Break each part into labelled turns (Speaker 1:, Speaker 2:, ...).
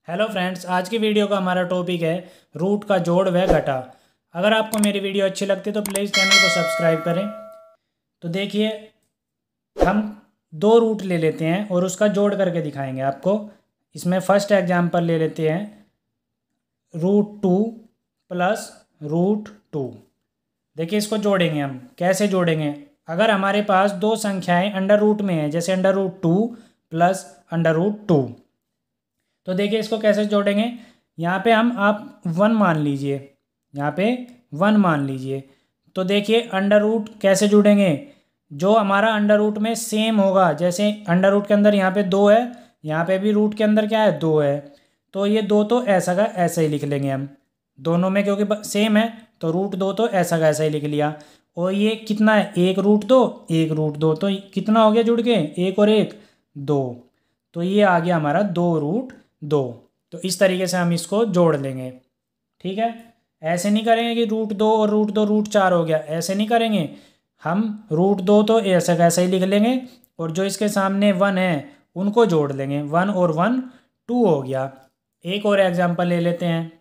Speaker 1: Hello friends, आज की video का हमारा टॉपिक है रूट का जोड़ व घटा। अगर आपको मेरी वीडियो अच्छी लगती है तो प्लीज़ चैनल को सब्सक्राइब करें। तो देखिए, हम दो रूट ले लेते हैं और उसका जोड़ करके दिखाएंगे आपको। इसमें फर्स्ट एग्जांपल ले लेते हैं √2 प्लस √2। देखिए, इसको जोड़ेंगे हम। कैसे जोड़ेंगे? अगर हमारे पास दो संख्याएं अंडर रूट में हैं, जैसे √2 प्लस √2, तो देखिए इसको कैसे जोड़ेंगे। यहाँ पे हम आप 1 मान लीजिए, यहाँ पे 1 मान लीजिए। तो देखिए अंडर रूट कैसे जुड़ेंगे, जो हमारा अंडर रूट में सेम होगा। जैसे अंडर रूट के अंदर यहाँ पे 2 है, यहाँ पे भी रूट के अंदर क्या है, 2 है। तो ये 2 तो ऐसा का ऐसा ही लिख लेंगे हम दोनों में, क्योंकि सेम है। तो √2 तो ऐसा का ऐसा ही लिख लिया। और ये कितना है, 1√2 1√2, तो कितना हो गया जुड़ के, 1 और 1 2। तो ये आ गया हमारा 2√2। तो इस तरीके से हम इसको जोड़ लेंगे। ठीक है, ऐसे नहीं करेंगे कि √2 और √2 √4 हो गया, ऐसे नहीं करेंगे हम। √2 तो ऐसा कैसा ही लिख लेंगे, और जो इसके सामने 1 है उनको जोड़ लेंगे। 1 और 1 2 हो गया। एक और एग्जांपल ले लेते हैं,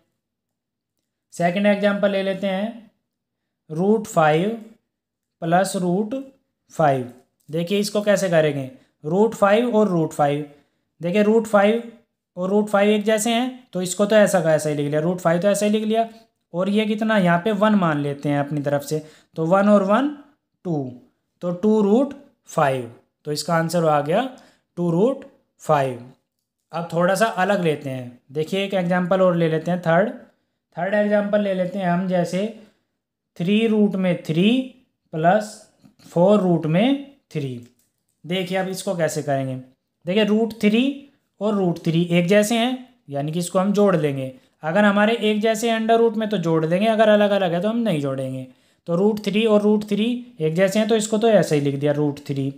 Speaker 1: सेकंड एग्जांपल ले लेते हैं √5 प्लस √5। देखिए इसको कैसे करेंगे, √5 और √5। देखिए √5 और √5 एक जैसे हैं, तो इसको तो ऐसा का ऐसा ही लिख लिया, √5 तो ऐसा ही लिख लिया। और ये कितना, यहाँ पे 1 मान लेते हैं अपनी तरफ से, तो 1 और 1 2, तो 2√5। तो इसका आंसर आ गया 2√5। अब थोड़ा सा अलग लेते हैं। देखिए एक एग्जांपल और ले लेते हैं, थर्ड एग्जांपल ले लेते हैं हम। जैसे 3√3 प्लस 4√3। देखिए अब इसको कैसे करेंगे। देखिए √3 और √3 एक जैसे हैं, यानी कि इसको हम जोड़ लेंगे। अगर हमारे एक जैसे अंडर रूट में तो जोड़ देंगे, अगर अलग अलग है तो हम नहीं जोड़ेंगे। तो √3 और √3 एक जैसे हैं, तो इसको तो ऐसे ही लिख दिया √3।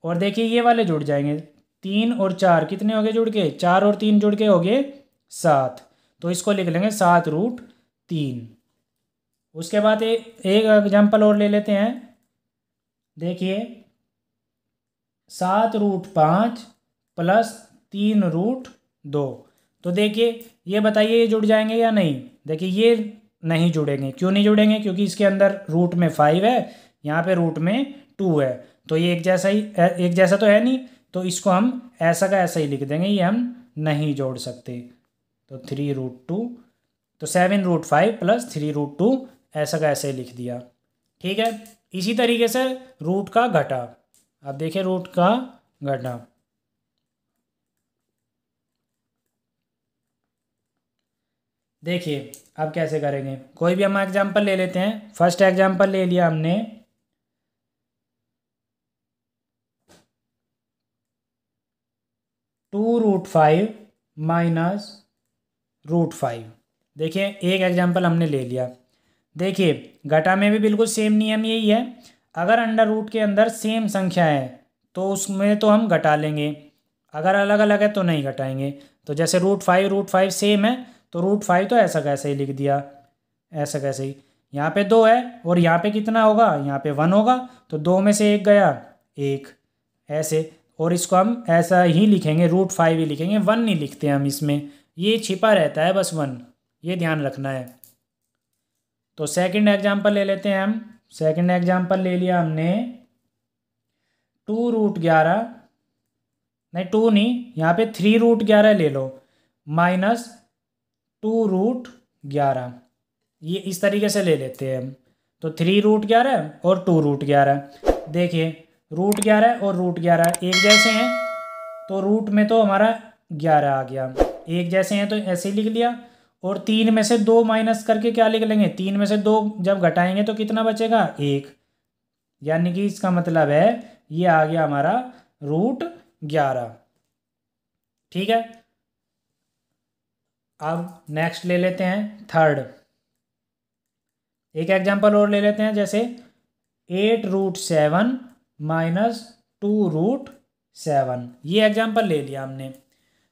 Speaker 1: और देखिए ये वाले जुड़ जाएंगे, 3 और 4 कितने हो गए जुड़ के, 4 और 3 जुड़ के हो गए 7। तो इसको लिख लेंगे 7√3। उसके बाद एक एग्जाम्पल और ले लेते हैं। देखिए 7√5 प्लस 3√2। तो देखिए ये बताइए ये जुड़ जाएंगे या नहीं। देखिए ये नहीं जुड़ेंगे। क्यों नहीं जुड़ेंगे? क्योंकि इसके अंदर रूट में 5 है, यहाँ पे रूट में 2 है। तो ये एक जैसा तो है नहीं, तो इसको हम ऐसा का ऐसा ही लिख देंगे, ये हम नहीं जोड़ सकते। तो 3√2, तो 7√5 प्लस 3√2 ऐसा का ऐसे ही लिख दिया। ठीक है, इसी तरीके से रूट का घटा। अब देखिए रूट का घटा। देखिए अब कैसे करेंगे, कोई भी हम एग्जांपल ले लेते हैं। फर्स्ट एग्जांपल ले लिया हमने 2√5 माइनस √5। देखिए एक एग्जांपल हमने ले लिया। देखिए घटा में भी बिल्कुल सेम नियम यही है। अगर अंडर रूट के अंदर सेम संख्या है तो उसमें तो हम घटा लेंगे, अगर अलग अलग है तो नहीं घटाएंगे। तो जैसे √5 सेम है, तो √5 तो ऐसा कैसे ही लिख दिया, ऐसा कैसे ही। यहाँ पे 2 है और यहाँ पे कितना होगा, यहाँ पे 1 होगा, तो 2 में से 1 गया 1, ऐसे। और इसको हम ऐसा ही लिखेंगे, √5 ही लिखेंगे, 1 नहीं लिखते हम इसमें, ये छिपा रहता है बस 1, ये ध्यान रखना है। तो सेकंड एग्जांपल ले लेते हैं हम। सेकंड एग्जांपल ले लिया हमने 2√11, नहीं 2 नहीं, यहाँ पे 3√11 ले लो, माइनस 2√11। ये इस तरीके से ले लेते हैं हम। तो 3√11 और 2√11। देखिए √11 और √11 एक जैसे हैं, तो रूट में तो हमारा 11 आ गया। एक जैसे हैं तो ऐसे ही लिख लिया। और 3 में से 2 माइनस करके क्या लिख लेंगे, 3 में से 2 जब घटाएंगे तो कितना बचेगा, 1। यानी कि इसका मतलब है ये आ गया हमारा √11। ठीक है, अब नेक्स्ट ले लेते हैं थर्ड। एक एग्जांपल और ले लेते हैं, जैसे 8√7 माइनस 2√7। ये एग्जांपल ले लिया हमने।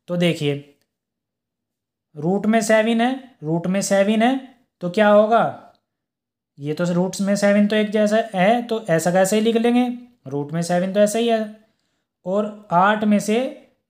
Speaker 1: तो देखिए रूट में 7 है, रूट में 7 है, तो क्या होगा, ये तो रूट्स में 7 तो एक जैसा है, तो ऐसा कैसे ही लिख लेंगे, रूट में 7 तो ऐसा ही है। और 8 में से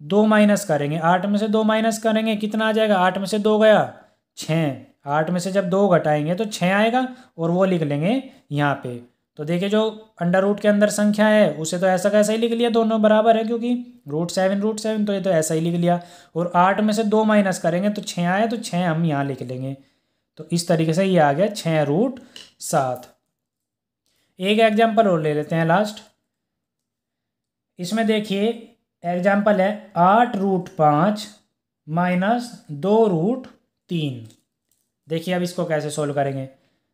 Speaker 1: 2 माइनस करेंगे, 8 में से 2 माइनस करेंगे, कितना आ जाएगा, 8 में से 2 गया 6, 8 में से जब 2 घटाएंगे तो 6 आएगा और वो लिख लेंगे यहाँ पे। तो देखिए जो अंडर रूट के अंदर संख्या है उसे तो ऐसा कैसा ही लिख लिया, दोनों बराबर है क्योंकि √7 तो ये तो ऐसा ही लिख लिया। और 8 में से 2 माइनस करेंगे तो 6 आए, तो 6 हम यहाँ लिख लेंगे। तो इस तरीके से ये आ गया 6√7। एक एग्जाम्पल और ले लेते हैं लास्ट। इसमें देखिए एग्जाम्पल है 8√5 - 2√3। देखिए अब इसको कैसे सोल्व करेंगे।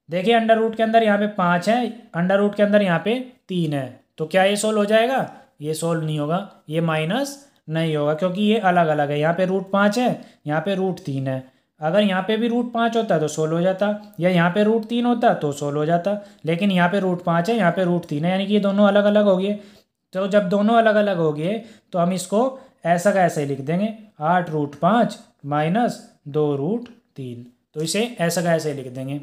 Speaker 1: देखिए अंडर रूट के अंदर यहाँ पे 5 है, अंडर रूट के अंदर यहाँ पे 3 है, तो क्या ये सोल्व हो जाएगा, ये सोल्व नहीं होगा, ये माइनस नहीं होगा क्योंकि ये अलग अलग है। यहाँ पे √5 है, यहाँ पे √3 है। अगर यहाँ पे भी √5 होता तो सोल्व हो जाता, या यहाँ पे √3 होता तो सोल्व हो जाता, लेकिन यहाँ पे √5 है, यहाँ पे √3 है, यानी कि ये दोनों अलग अलग हो गए। तो जब दोनों अलग अलग हो गए तो हम इसको ऐसा का ऐसे ही लिख देंगे, 8√5 - 2√3। तो इसे ऐसा का ऐसे ही लिख देंगे।